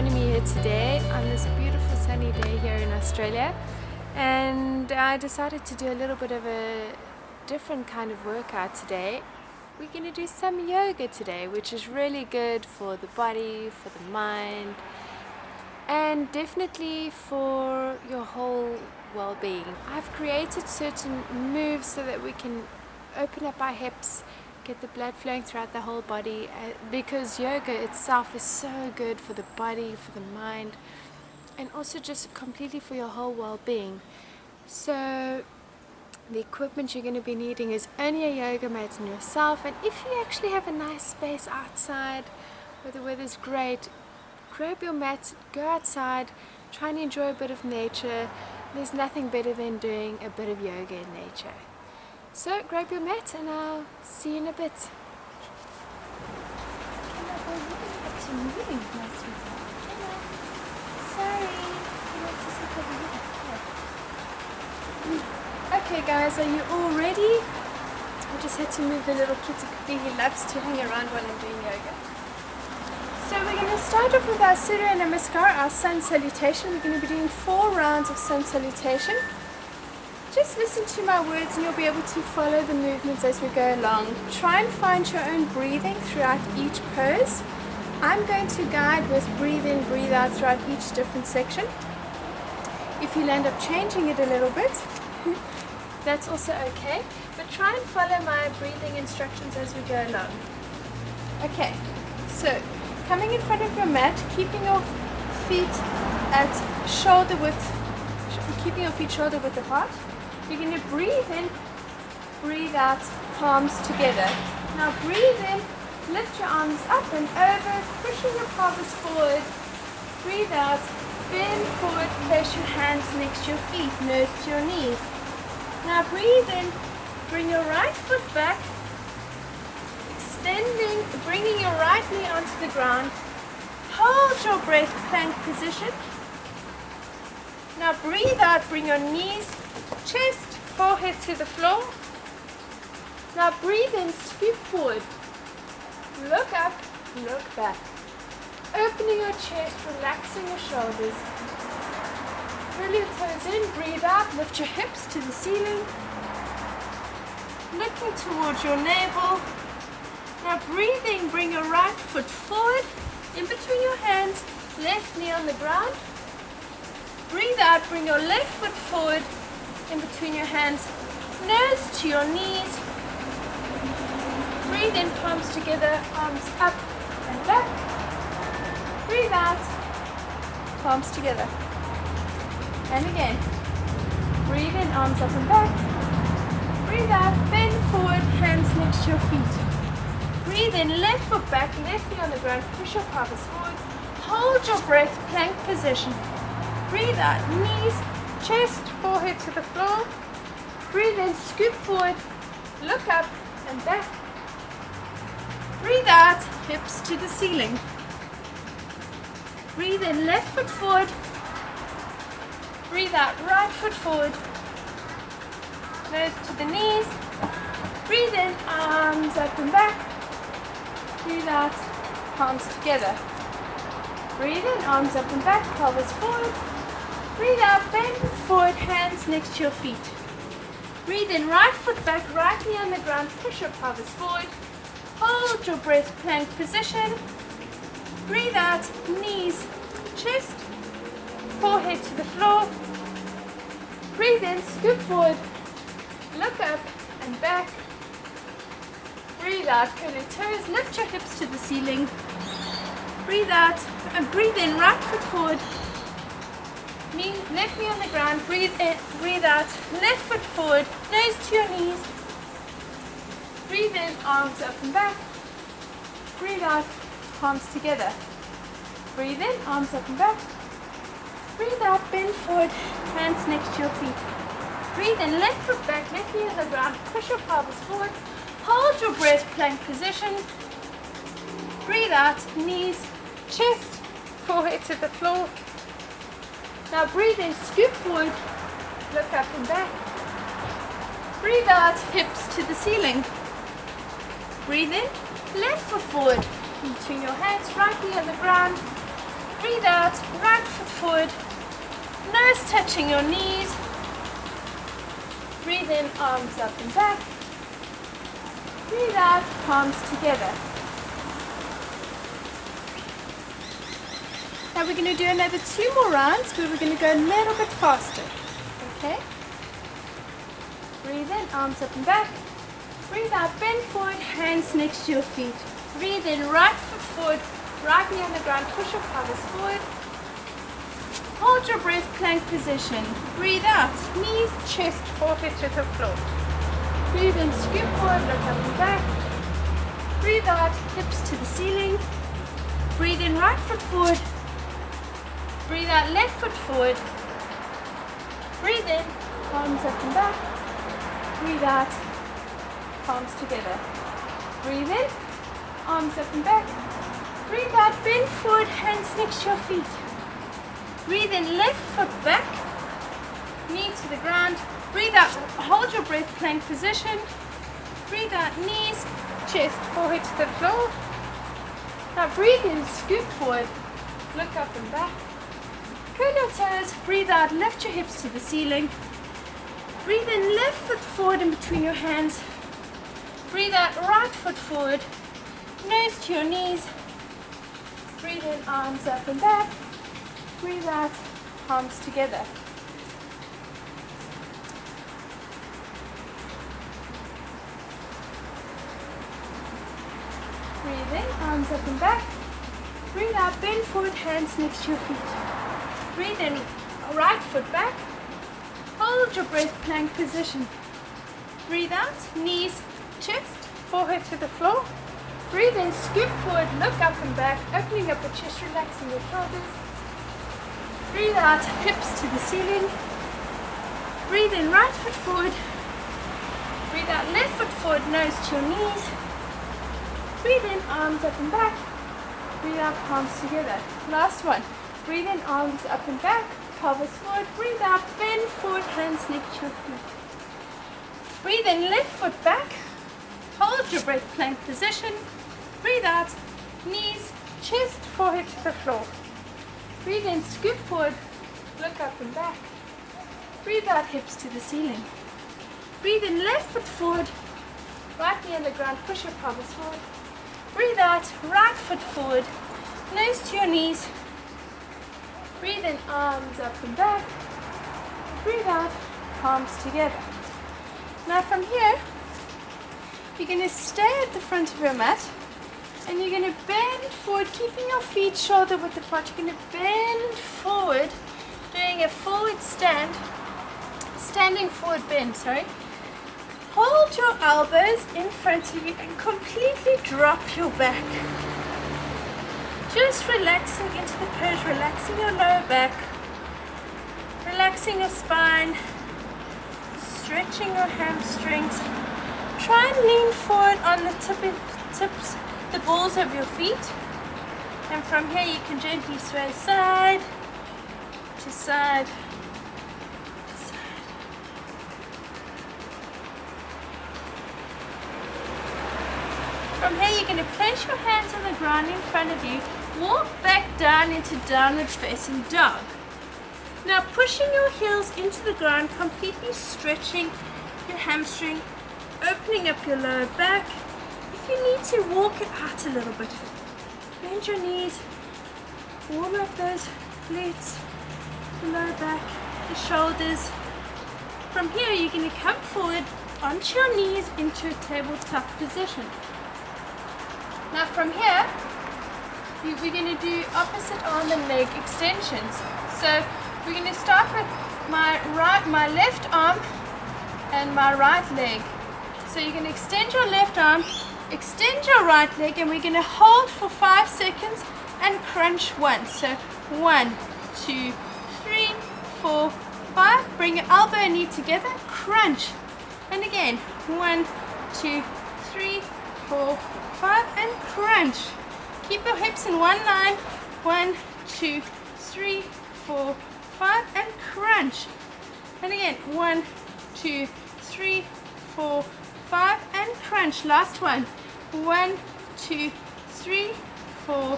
joining me here today on this beautiful sunny day here in Australia, and I decided to do a little bit of a different kind of workout today. We're going to do some yoga today, which is really good for the body, for the mind, and definitely for your whole well-being. I've created certain moves so that we can open up our hips, get the blood flowing throughout the whole body, because yoga itself is so good for the body, for the mind, and also just completely for your whole well-being. So the equipment you're going to be needing is only a yoga mat and yourself, and if you actually have a nice space outside where the weather's great, grab your mat, go outside, try and enjoy a bit of nature. There's nothing better than doing a bit of yoga in nature. So grab your mat and I'll see you in a bit. Okay guys, are you all ready? I just had to move the little kitty quickly. He loves to hang around while I'm doing yoga. So we're going to start off with our Surya Namaskar, our sun salutation. We're going to be doing 4 rounds of sun salutation. Just listen to my words and you'll be able to follow the movements as we go along. Try and find your own breathing throughout each pose. I'm going to guide with breathe in, breathe out throughout each different section. If you'll end up changing it a little bit, that's also okay. But try and follow my breathing instructions as we go along. Okay, so coming in front of your mat, keeping your feet at shoulder width, keeping your feet shoulder width apart. You're going to breathe in, breathe out, palms together. Now breathe in, lift your arms up and over, pushing your pelvis forward. Breathe out, bend forward, place your hands next to your feet, nose to your knees. Now breathe in, bring your right foot back, extending, bringing your right knee onto the ground. Hold your breath, plank position. Now breathe out, bring your knees, chest, forehead to the floor. Now breathe in, scoop forward. Look up, look back. Opening your chest, relaxing your shoulders. Pull your toes in, breathe out, lift your hips to the ceiling. Looking towards your navel. Now breathing, bring your right foot forward, in between your hands, left knee on the ground. Breathe out, bring your left foot forward, in between your hands, nose to your knees. Breathe in, palms together, arms up and back. Breathe out, palms together. And again. Breathe in, arms up and back. Breathe out, bend forward, hands next to your feet. Breathe in, left foot back, left knee on the ground, push your pelvis forward. Hold your breath, plank position. Breathe out, knees, chest, forehead to the floor. Breathe in, scoop forward, look up and back. Breathe out, hips to the ceiling. Breathe in, left foot forward. Breathe out, right foot forward. Nose to the knees. Breathe in, arms up and back. Breathe out, palms together. Breathe in, arms up and back, pelvis forward. Breathe out, bend forward, hands next to your feet. Breathe in, right foot back, right knee on the ground, push your pelvis forward. Hold your breath, plank position. Breathe out, knees, chest, forehead to the floor. Breathe in, scoop forward, look up and back. Breathe out, curl your toes, lift your hips to the ceiling. Breathe out, and breathe in, right foot forward. Left knee on the ground, breathe in, breathe out, left foot forward, nose to your knees. Breathe in, arms up and back. Breathe out, palms together. Breathe in, arms up and back. Breathe out, bend forward, hands next to your feet. Breathe in, left foot back, left knee on the ground, push your pelvis forward. Hold your breath, plank position. Breathe out, knees, chest, forehead to the floor. Now breathe in, scoop forward, look up and back. Breathe out, hips to the ceiling. Breathe in, left foot forward, between your hands, right knee on the ground. Breathe out, right foot forward, nose touching your knees. Breathe in, arms up and back. Breathe out, palms together. Now we're going to do another 2 more rounds where we're going to go a little bit faster. Okay? Breathe in, arms up and back. Breathe out, bend forward, hands next to your feet. Breathe in, right foot forward, right knee on the ground, push your pelvis forward. Hold your breath, plank position. Breathe out, knees, chest, forehead to the floor. Breathe in, scoop forward, look up and back. Breathe out, hips to the ceiling. Breathe in, right foot forward. Breathe out, left foot forward. Breathe in, arms up and back. Breathe out, palms together. Breathe in, arms up and back. Breathe out, bend forward, hands next to your feet. Breathe in, left foot back, knee to the ground. Breathe out, hold your breath, plank position. Breathe out, knees, chest, forehead to the floor. Now breathe in, scoop forward, look up and back. Curl your toes, breathe out, lift your hips to the ceiling. Breathe in, left foot forward in between your hands. Breathe out, right foot forward, nose to your knees. Breathe in, arms up and back. Breathe out, palms together. Breathe in, arms up and back. Breathe out, bend forward, hands next to your feet. Breathe in, right foot back. Hold your breath, plank position. Breathe out, knees, chest, forehead to the floor. Breathe in, scoop forward, look up and back, opening up the chest, relaxing your shoulders. Breathe out, hips to the ceiling. Breathe in, right foot forward. Breathe out, left foot forward, nose to your knees. Breathe in, arms up and back. Breathe out, palms together. Last one. Breathe in, arms up and back, pelvis forward. Breathe out, bend forward, hands next to your feet. Breathe in, left foot back. Hold your breath, plank position. Breathe out, knees, chest, forehead to the floor. Breathe in, scoop forward, look up and back. Breathe out, hips to the ceiling. Breathe in, left foot forward, right knee on the ground, push your pelvis forward. Breathe out, right foot forward, nose to your knees. Breathe in, arms up and back. Breathe out, palms together. Now from here, you're going to stay at the front of your mat and you're going to bend forward, keeping your feet shoulder width apart. You're going to bend forward, doing a forward stand, standing forward bend, sorry. Hold your elbows in front of you and completely drop your back. Just relaxing into the pose, relaxing your lower back, relaxing your spine, stretching your hamstrings. Try and lean forward on the tips, the balls of your feet. And from here you can gently sway side to side to side. From here you're going to place your hands on the ground in front of you. Walk back down into downward facing dog. Now pushing your heels into the ground, completely stretching your hamstring, opening up your lower back. If you need to, walk it out a little bit. Bend your knees, warm up those glutes, the lower back, the shoulders. From here you're going to come forward onto your knees into a tabletop position. Now from here, we're going to do opposite arm and leg extensions. So we're going to start with my left arm and my right leg. So you're going to extend your left arm, extend your right leg, and we're going to hold for 5 seconds and crunch once. So 1, 2, 3, 4, 5. Bring your elbow and knee together, crunch. And again, 1, 2, 3, 4, 5, and crunch. Keep your hips in one line. 1, 2, 3, 4, 5, and crunch. And again, 1, 2, 3, 4, 5, and crunch. Last one. 1, 2, 3, 4,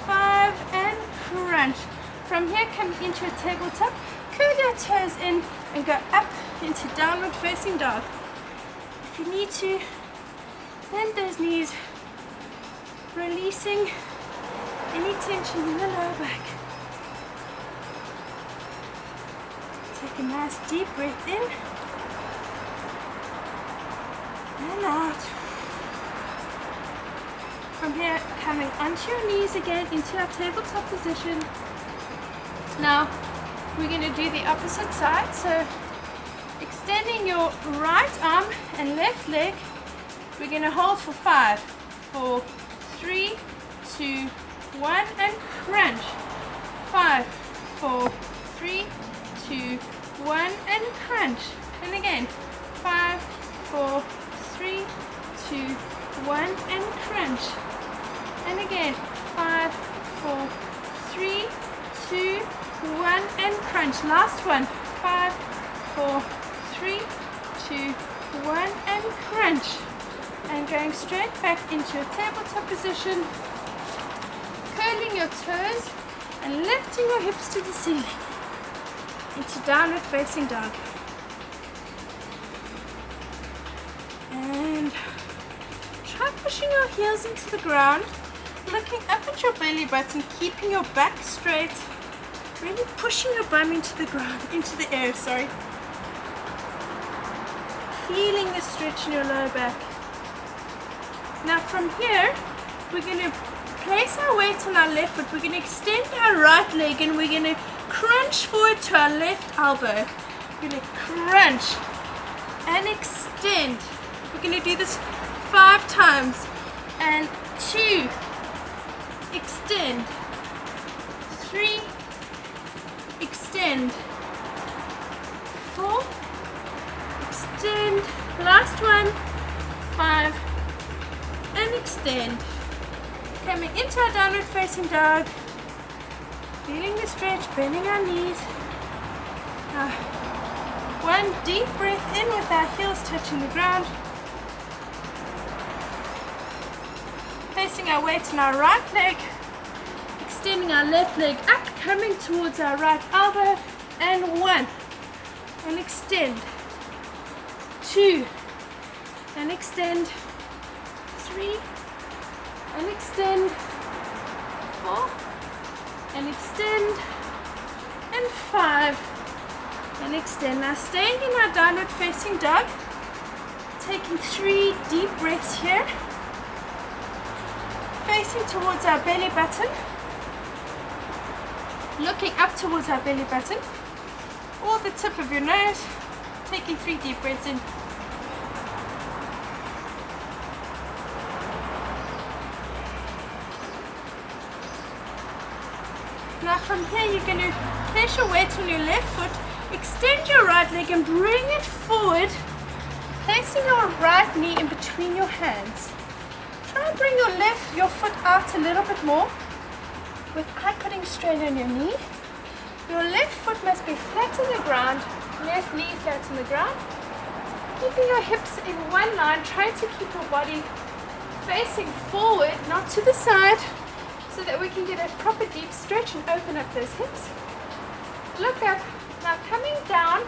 5, and crunch. From here, coming into a tabletop, curl your toes in and go up into downward facing dog. If you need to, bend those knees, releasing any tension in the lower back. Take a nice deep breath in and out. From here, coming onto your knees again into our tabletop position. Now, we're going to do the opposite side. So, extending your right arm and left leg, we're going to hold for 5, 4, 3, 2, 1, and crunch. 5, 4, 3, 2, 1, and crunch. And again, 5, 4, 3, 2, 1, and crunch. And again, 5, 4, 3, 2, 1, and crunch. Last one. 5, 4, 3, 2, 1, and crunch. And going straight back into a tabletop position, curling your toes and lifting your hips to the ceiling into downward facing dog. And try pushing your heels into the ground, looking up at your belly button, keeping your back straight, really pushing your bum into the ground, into the air, sorry. Feeling the stretch in your lower back. Now from here, we're going to place our weight on our left foot. We're going to extend our right leg and we're going to crunch forward to our left elbow. We're going to crunch and extend. We're going to do this 5 times. And 2, extend. 3, extend. 4, extend. Last one. 5, and extend. Coming into our downward facing dog. Feeling the stretch, bending our knees. One deep breath in with our heels touching the ground. Placing our weight on our right leg. Extending our left leg up, coming towards our right elbow. And 1. And extend. 2. And extend. 3. And extend. 4. And extend. And 5. And extend. Now staying in our downward facing dog. Taking 3 deep breaths here. Facing towards our belly button. Looking up towards our belly button. Or the tip of your nose. Taking 3 deep breaths in. Now from here you're going to place your weight on your left foot, extend your right leg and bring it forward, placing your right knee in between your hands. Try and bring your foot out a little bit more without putting strain on your knee. Your left foot must be flat on the ground, left knee flat on the ground. Keeping your hips in one line, try to keep your body facing forward, not to the side, so that we can get a proper deep stretch and open up those hips. Look up. Now coming down,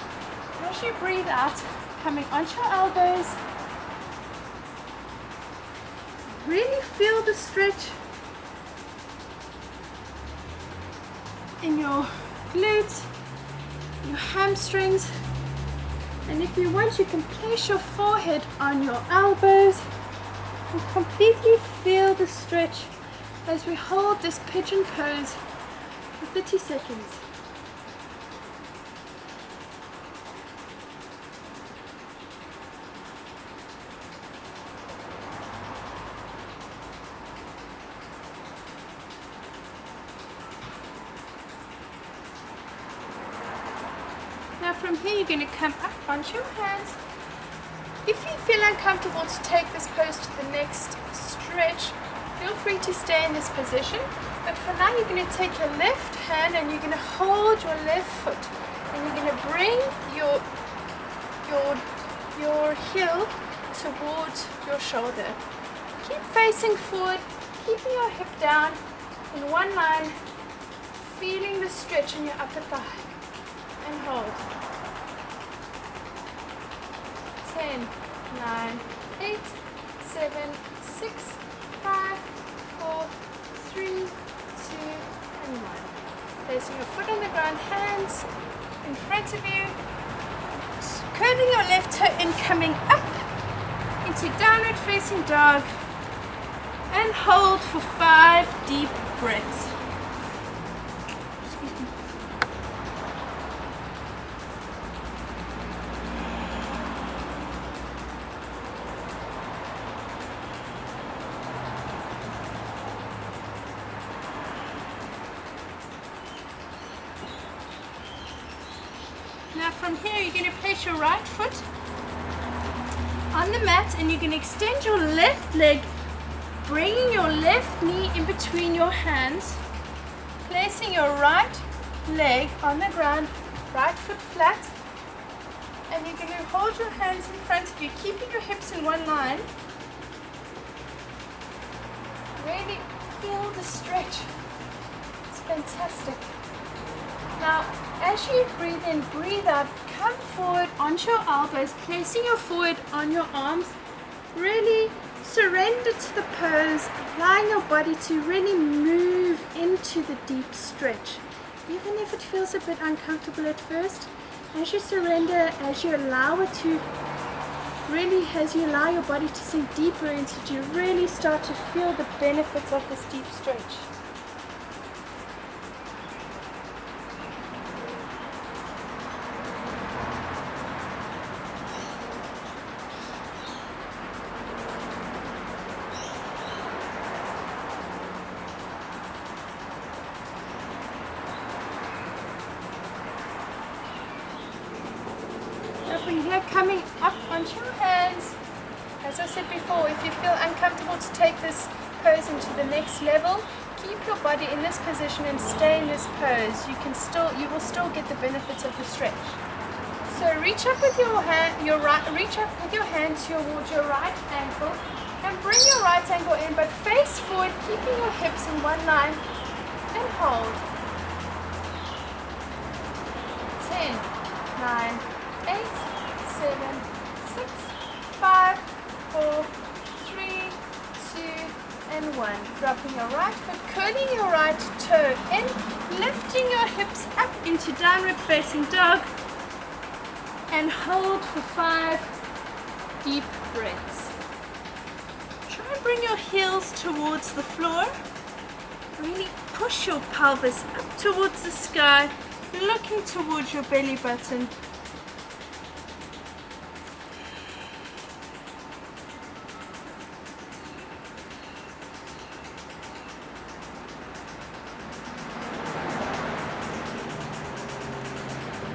as you breathe out, coming onto your elbows. Really feel the stretch in your glutes, your hamstrings. And if you want, you can place your forehead on your elbows and completely feel the stretch as we hold this pigeon pose for 30 seconds. Now from here you're going to come up onto your hands. If you feel uncomfortable to take this pose to the next stretch, feel free to stay in this position, but for now you're going to take your left hand and you're going to hold your left foot and you're going to bring your heel towards your shoulder. Keep facing forward, keeping your hip down in one line, feeling the stretch in your upper thigh. And hold. 10, 9, 8, 7, 6, 5, 4, 3, 2, and 1. Placing your foot on the ground, hands in front of you. Curling your left toe in, coming up into downward facing dog. And hold for 5 deep breaths. Now from here you're going to place your right foot on the mat and you're going to extend your left leg, bringing your left knee in between your hands, placing your right leg on the ground, right foot flat, and you're going to hold your hands in front of you, keeping your hips in one line. Really feel the stretch. It's fantastic. Now, as you breathe in, breathe out, come forward onto your elbows, placing your forehead on your arms. Really surrender to the pose, allowing your body to really move into the deep stretch. Even if it feels a bit uncomfortable at first, as you surrender, as you allow it to really, as you allow your body to sink deeper into it, you really start to feel the benefits of this deep stretch. From here, coming up onto your hands. As I said before, if you feel uncomfortable to take this pose into the next level, keep your body in this position and stay in this pose. You will still get the benefits of the stretch. So reach up with your hand, reach up with your hand towards your right ankle and bring your right ankle in, but face forward, keeping your hips in one line, and hold. 10, 9, 8, 7, 6, 5, 4, 3, 2, and 1. Dropping your right foot, curling your right toe in, lifting your hips up into downward facing dog, and hold for 5 deep breaths. Try and bring your heels towards the floor. Really push your pelvis up towards the sky, looking towards your belly button.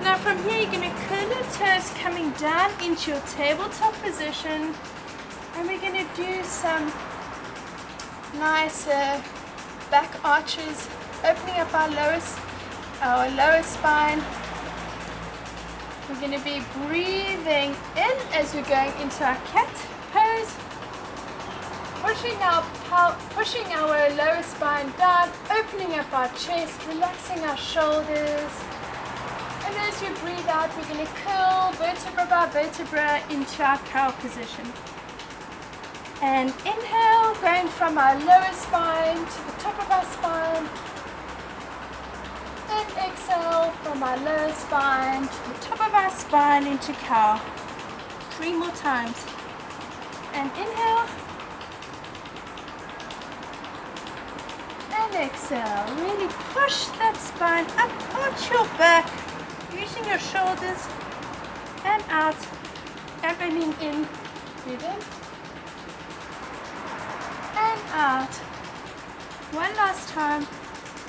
Now from here you're going to curl your toes coming down into your tabletop position, and we're going to do some nice back arches, opening up our lower spine. We're going to be breathing in as we're going into our cat pose, pushing our lower spine down, opening up our chest, relaxing our shoulders. And as you breathe out, we're going to curl vertebra by vertebra into our cow position. And inhale, going from our lower spine to the top of our spine. And exhale from our lower spine to the top of our spine into cow. 3 more times. And inhale. And exhale. Really push that spine up, arch your back, using your shoulders, and out, and bending in, breathe in, and out. One last time,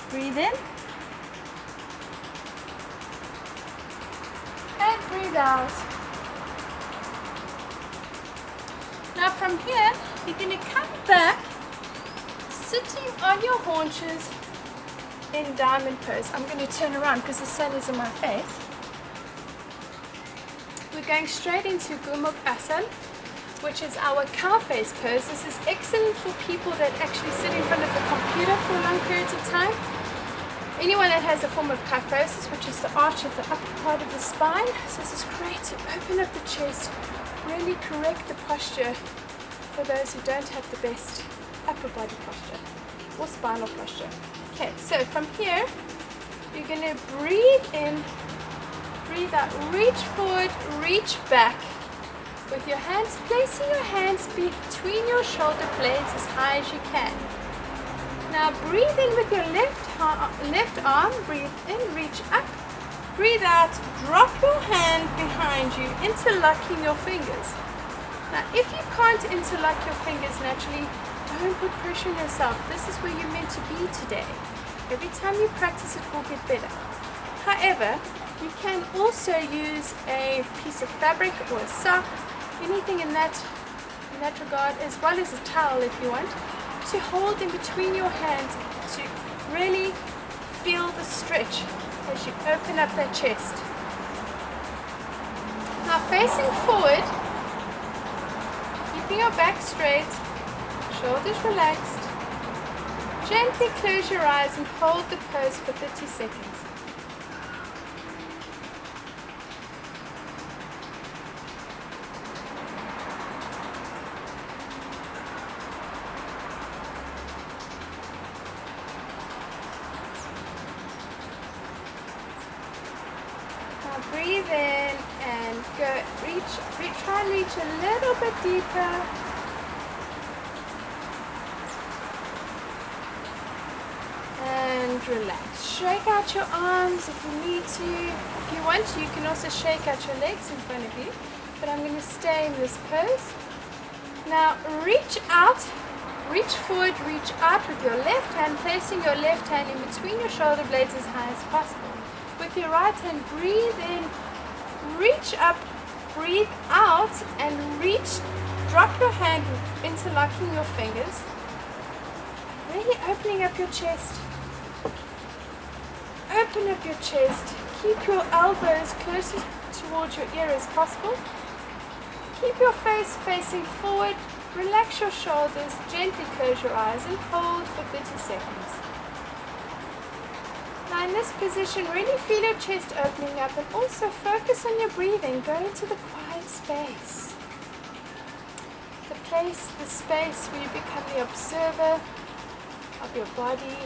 breathe in, and breathe out. Now from here, you're going to come back, sitting on your haunches, in diamond pose. I'm going to turn around because the sun is in my face. We're going straight into Gurmukh Asana, which is our cow face pose. This is excellent for people that actually sit in front of the computer for long periods of time. anyone that has a form of kyphosis, which is the arch of the upper part of the spine, so this is great to open up the chest, really correct the posture for those who don't have the best upper body posture or spinal posture. Okay, so from here, you're going to breathe in, breathe out, reach forward, reach back with your hands, placing your hands between your shoulder blades as high as you can. Now breathe in with your left arm, breathe in, reach up, breathe out, drop your hand behind you, interlocking your fingers. Now if you can't interlock your fingers naturally, don't put pressure on yourself. This is where you're meant to be today. Every time you practice, it will get better. However, you can also use a piece of fabric or a sock, anything in that regard, as well as a towel if you want, to hold in between your hands to really feel the stretch as you open up that chest. Now facing forward, keeping your back straight, shoulders relaxed, gently close your eyes and hold the pose for 30 seconds. Breathe in and go, try and reach a little bit deeper. And relax. Shake out your arms if you need to. If you want to, you can also shake out your legs in front of you. But I'm going to stay in this pose. Now reach out, reach forward, reach out with your left hand, placing your left hand in between your shoulder blades as high as possible. With your right hand, breathe in, reach up, breathe out, and reach, drop your hand, interlocking your fingers, really opening up your chest. Open up your chest, keep your elbows closest towards your ear as possible. Keep your face facing forward, relax your shoulders, gently close your eyes and hold for 30 seconds. Now in this position, really feel your chest opening up and also focus on your breathing. Go into the quiet space. The place, the space where you become the observer of your body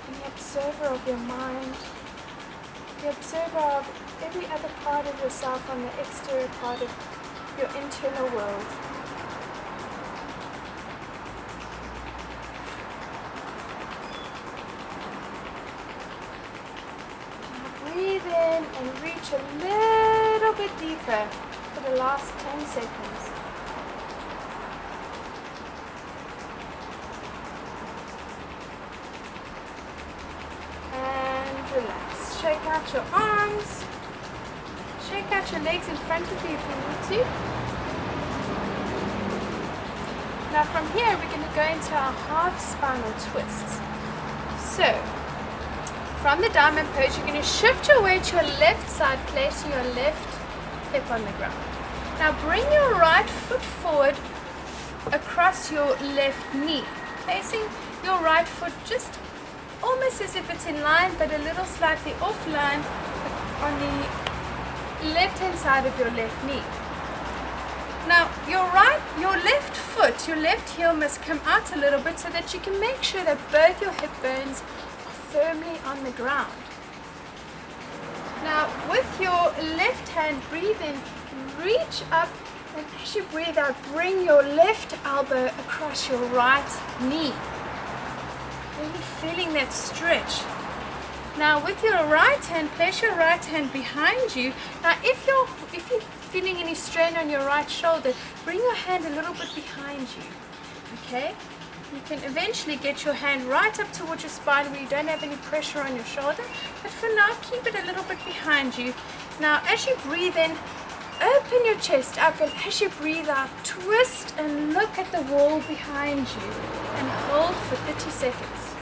and the observer of your mind, the observer of every other part of yourself on the exterior part of your internal world. Breathe in and reach a little bit deeper for the last 10 seconds. And relax. Shake out your arms. Shake out your legs in front of you if you need to. Now from here we're going to go into our half spinal twists. So, from the diamond pose, you're going to shift your weight to your left side, placing your left hip on the ground. Now bring your right foot forward across your left knee, placing your right foot just almost as if it's in line, but a little slightly off line on the left hand side of your left knee. Now your left foot, your left heel must come out a little bit so that you can make sure that both your hip bones firmly on the ground. Now with your left hand, breathe in, reach up, and as you breathe out, bring your left elbow across your right knee. Really feeling that stretch. Now with your right hand, place your right hand behind you. Now if you're feeling any strain on your right shoulder, bring your hand a little bit behind you. Okay? You can eventually get your hand right up towards your spine where you don't have any pressure on your shoulder, but for now keep it a little bit behind you. Now as you breathe in, open your chest up, and as you breathe out, twist and look at the wall behind you and hold for 30 seconds.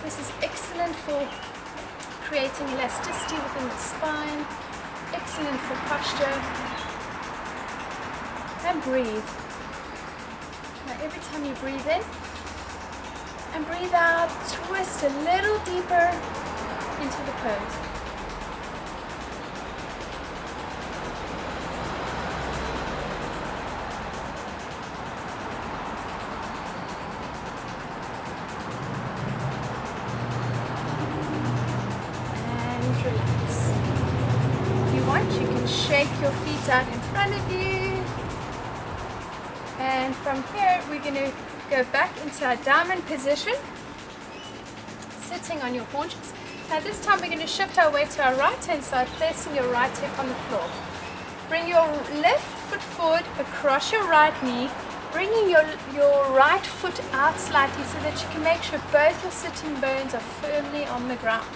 This is excellent for creating elasticity within the spine, excellent for posture, and breathe. Now every time you breathe in, And breathe out, twist a little deeper into the pose. And relax. If you want, you can shake your feet out in front of you. And from here, we're going to go back into our diamond position, sitting on your haunches. Now this time we're going to shift our weight to our right hand side, placing your right hip on the floor. Bring your left foot forward across your right knee, bringing your right foot out slightly so that you can make sure both your sitting bones are firmly on the ground.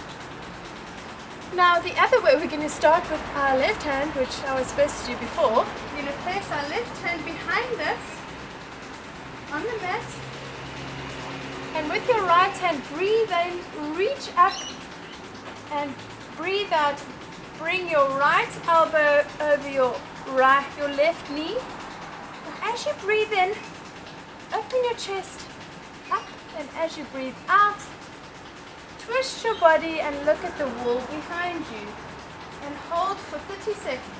Now the other way, we're going to start with our left hand, which I was supposed to do before. We're going to place our left hand behind us on the mat, and with your right hand, breathe in, reach up and breathe out. Bring your right elbow over your left knee. And as you breathe in, open your chest up, and as you breathe out, twist your body and look at the wall behind you and hold for 30 seconds.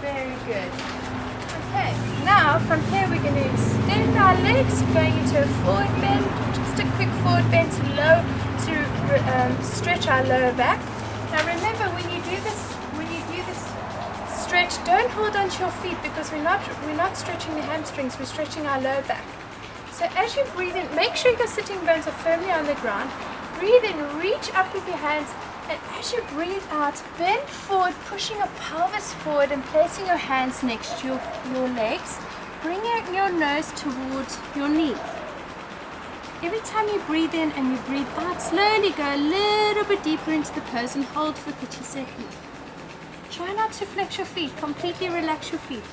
Very good. Okay, now from here we're going to extend our legs, going into a forward bend, just a quick forward bend to stretch our lower back. Now remember, when you do this stretch, don't hold onto your feet because we're not stretching the hamstrings, we're stretching our lower back. So as you breathe in, make sure your sitting bones are firmly on the ground. Breathe in, reach up with your hands. And as you breathe out, bend forward, pushing your pelvis forward and placing your hands next to your legs, bringing your nose towards your knees. Every time you breathe in and you breathe out, slowly go a little bit deeper into the pose and hold for 30 seconds. Try not to flex your feet, completely relax your feet.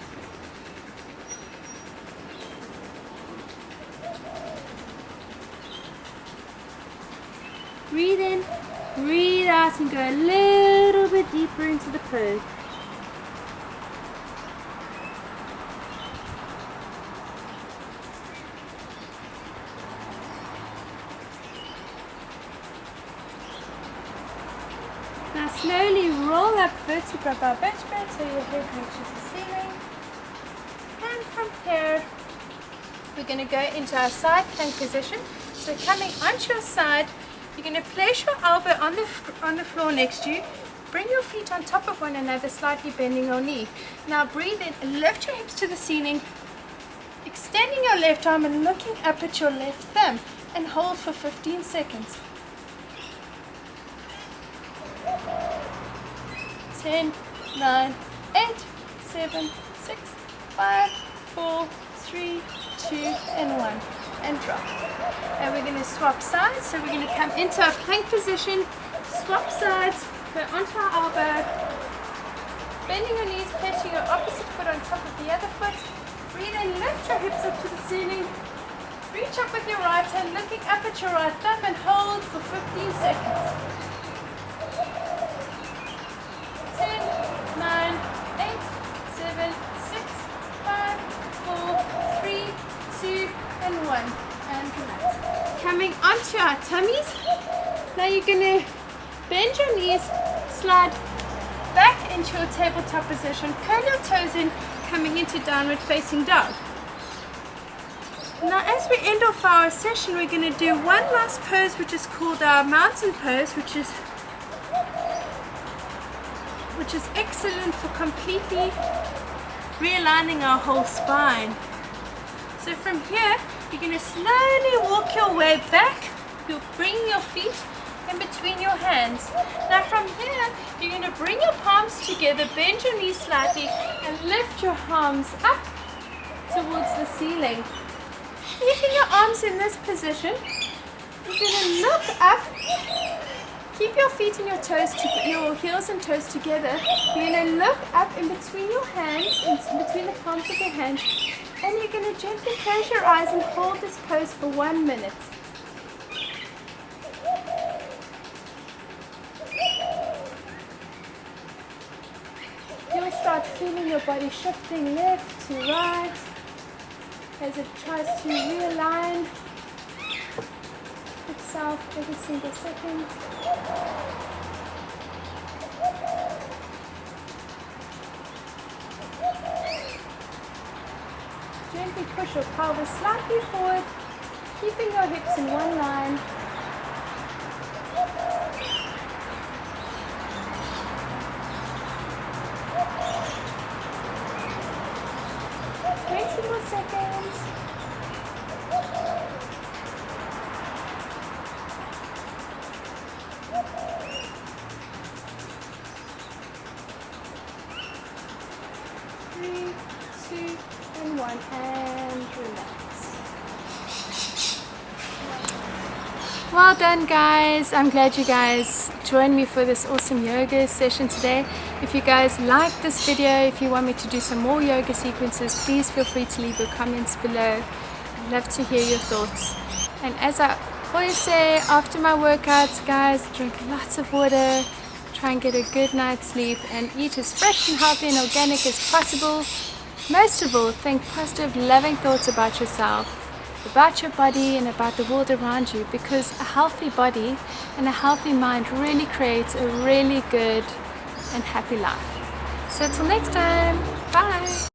Breathe in. Breathe out and go a little bit deeper into the pose. Now slowly roll up vertebra by vertebra till your head reaches the ceiling. And from here, we're going to go into our side plank position. So coming onto your side, you're going to place your elbow on the floor next to you. Bring your feet on top of one another, slightly bending your knee. Now breathe in, lift your hips to the ceiling, extending your left arm and looking up at your left thumb, and hold for 15 seconds. 10, 9, 8, 7, 6, 5, 4, 3, 2, and 1. And drop. And we're going to swap sides. So we're going to come into our plank position, swap sides, go onto our elbow, bending your knees, placing your opposite foot on top of the other foot. Breathe in, lift your hips up to the ceiling. Reach up with your right hand, looking up at your right thumb, and hold for 15 seconds. 10, 9, 8, 7, 6, 5, 4, 3, 2, and 1. And relax. Coming onto our tummies. Now you're going to bend your knees, slide back into your tabletop position, curl your toes in, coming into downward facing dog. Now as we end off our session, we're going to do one last pose, which is called our mountain pose, which is excellent for completely realigning our whole spine. So from here, you're going to slowly walk your way back. You'll bring your feet in between your hands. Now from here, you're going to bring your palms together, bend your knees slightly, and lift your arms up towards the ceiling. Keeping your arms in this position, you're going to look up Keep your feet and your toes, your heels and toes together. You're going to look up in between your hands, in between the palms of your hands, and you're going to gently close your eyes and hold this pose for 1 minute. You'll start feeling your body shifting left to right as it tries to realign itself every single second. Gently push your pelvis slightly forward, keeping your hips in one line. More seconds. Three, two, and one, and relax. Well done, guys. I'm glad you guys joined me for this awesome yoga session today. If you guys like this video, if you want me to do some more yoga sequences, please feel free to leave your comments below. I'd love to hear your thoughts. And as I always say after my workouts, guys, drink lots of water, try and get a good night's sleep, and eat as fresh and healthy and organic as possible. Most of all, think positive, loving thoughts about yourself, about your body, and about the world around you, because a healthy body and a healthy mind really creates a really good and happy life. So until next time, bye!